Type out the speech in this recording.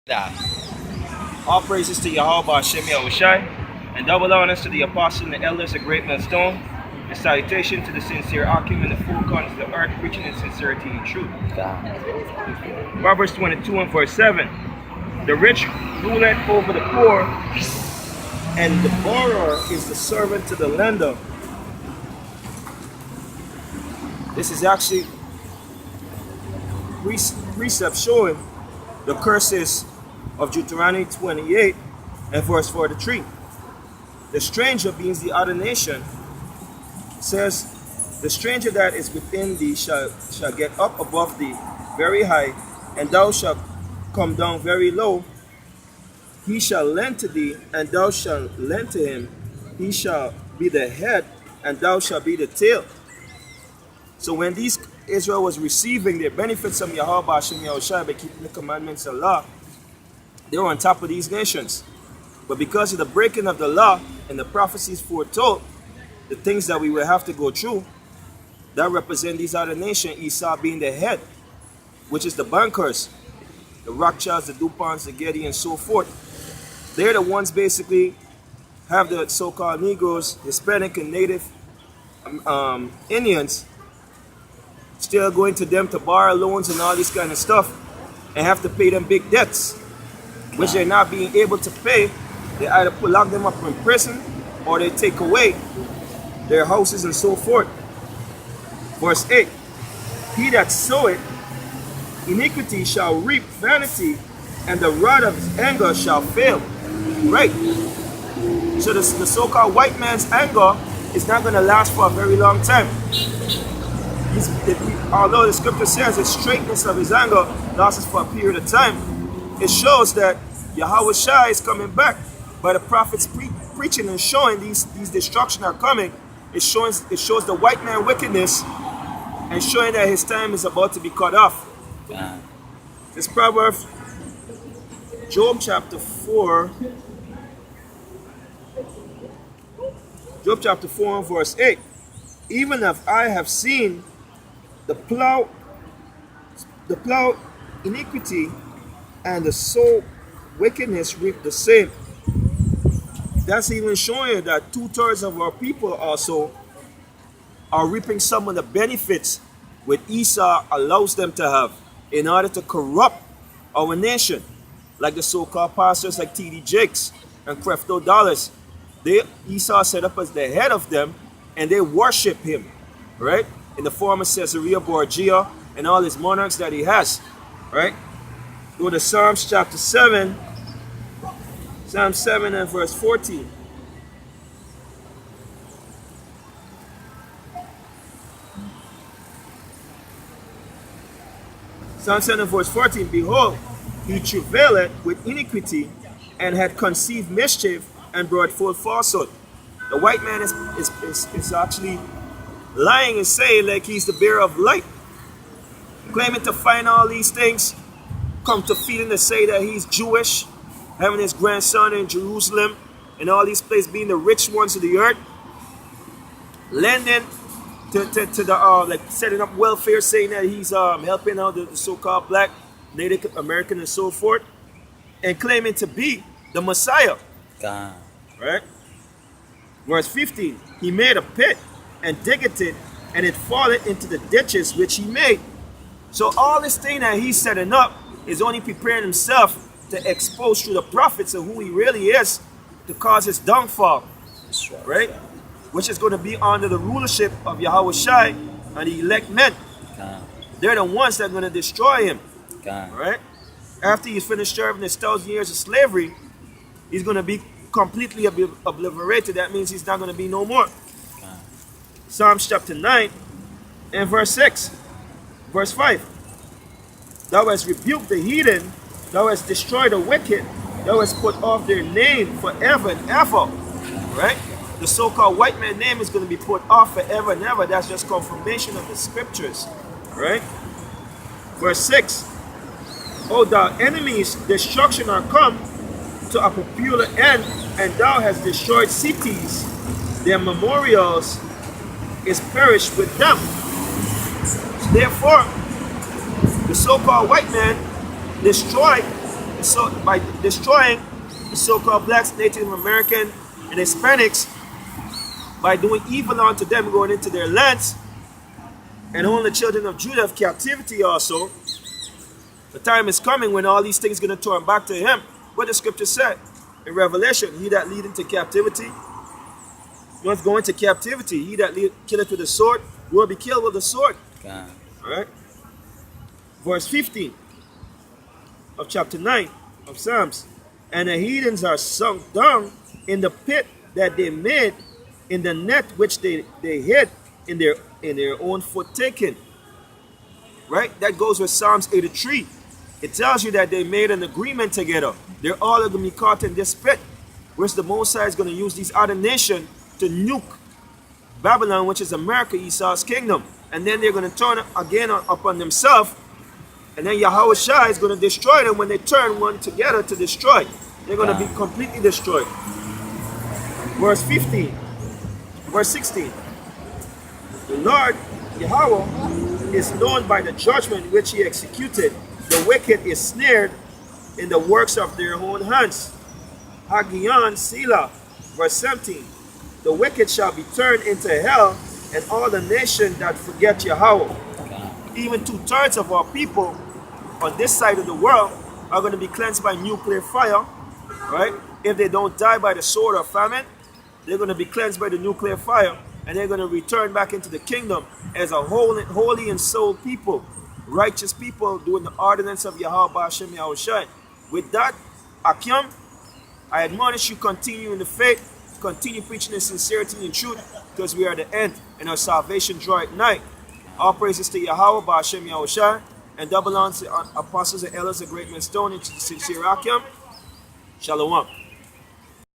All praises to Yahawah Shem Yahushai, and double honors to the apostles and the elders of Great Millstone, and salutation to the sincere Akim and the full corners of the earth, preaching in sincerity and truth. Proverbs 22 and verse 7. The rich ruleth over the poor, and the borrower is the servant to the lender. This is actually precept showing the curses of Deuteronomy 28 and verse 43. The stranger, being the other nation, says, the stranger that is within thee shall get up above thee very high, and thou shalt come down very low. He shall lend to thee, and thou shalt lend to him. He shall be the head, and thou shalt be the tail. So when Israel was receiving their benefits from Yahawah Shem Yahushai by keeping the commandments of law, they were on top of these nations. But because of the breaking of the law and the prophecies foretold, the things that we will have to go through, that represent these other nations, Esau being the head, which is the bankers, the Rothschilds, the DuPonts, the Getty, and so forth. They're the ones basically have the so-called Negroes, Hispanic and Native Indians still going to them to borrow loans and all this kind of stuff and have to pay them big debts, which they're not being able to pay. They either lock them up in prison or they take away their houses and so forth. Verse 8, he that soweth iniquity shall reap vanity, and the rod of his anger shall fail. Right? So the so-called white man's anger is not going to last for a very long time. Although the scripture says the straightness of his anger lasts for a period of time, it shows that Yahawah Shai is coming back. By the prophets preaching and showing these destruction are coming, it shows the white man wickedness and showing that his time is about to be cut off. This proverb, Job chapter 4 and verse 8. Even if I have seen the plow iniquity, and the sow wickedness reap the same. That's even showing you that 2/3 of our people also are reaping some of the benefits what Esau allows them to have in order to corrupt our nation, like the so-called pastors like T.D. Jakes and Creflo Dollars. Esau set up as the head of them, and they worship him, right? In the form of Caesarea Borgia and all his monarchs that he has, right? Go to Psalms chapter 7, Psalm 7 and verse 14. Psalm 7 and verse 14, behold, he travailed with iniquity, and had conceived mischief, and brought forth falsehood. The white man is actually lying and saying like he's the bearer of light, claiming to find all these things, come to feeding to say that he's Jewish, having his grandson in Jerusalem, and all these places being the rich ones of the earth, lending to the like setting up welfare, saying that he's helping out the so-called black, Native American, and so forth, and claiming to be the Messiah. Right? Verse 15, he made a pit and digged it, and it falleth into the ditches which he made. So all this thing that he's setting up is only preparing himself to expose through the prophets of who he really is, to cause his downfall. That's right? Which is going to be under the rulership of Yahawah Shai and the elect men. They're the ones that are going to destroy him. Right? After he's finished serving his 1,000 years of slavery, he's going to be completely obliterated. That means he's not going to be no more. Psalms chapter 9 and verse 6. Verse 5. Thou hast rebuked the heathen, thou hast destroyed the wicked, thou hast put off their name forever and ever. Right? The so-called white man name is going to be put off forever and ever. That's just confirmation of the scriptures. Right? Verse 6. O thou enemies, destruction are come to a popular end, and thou hast destroyed cities, their memorials is perished with them. Therefore, the so-called white man destroyed So by destroying the so-called blacks, Native American, and Hispanics, by doing evil unto them, going into their lands, and holding the children of Judah of captivity also, the time is coming when all these things are going to turn back to him. What the scripture said in Revelation, he that lead into captivity must go into captivity. He that killeth with the sword will be killed with the sword. All right. Verse 15 of chapter 9 of Psalms. And the heathens are sunk down in the pit that they made, in the net which they hid, in their own foot taken. Right? That goes with Psalms 83. It tells you that they made an agreement together. They're all going to be caught in this pit, which the Most High is going to use these other nations to nuke Babylon, which is America, Esau's kingdom. And then they're going to turn again upon themselves. And then Yahawah is going to destroy them when they turn one together to destroy. They're going to be completely destroyed. Verse 15. Verse 16. The Lord, Yahawah, is known by the judgment which he executed. The wicked is snared in the works of their own hands. Hagion Selah. Verse 17. The wicked shall be turned into hell, and all the nations that forget Yahawah. Even 2/3 of our people on this side of the world are going to be cleansed by nuclear fire, right? If they don't die by the sword or famine, they're going to be cleansed by the nuclear fire, and they're going to return back into the kingdom as a holy and soul people, righteous people doing the ordinance of Yahawah Ba'ashem Yahushai. With that, Akim, I admonish you, continue in the faith, continue preaching in sincerity and truth, because we are at the end, and our salvation draweth nigh. All praises to Yahawah Ba'ashem Yahushai, and double on to apostles and elders of great men stone into the sincere Akim. Shalom.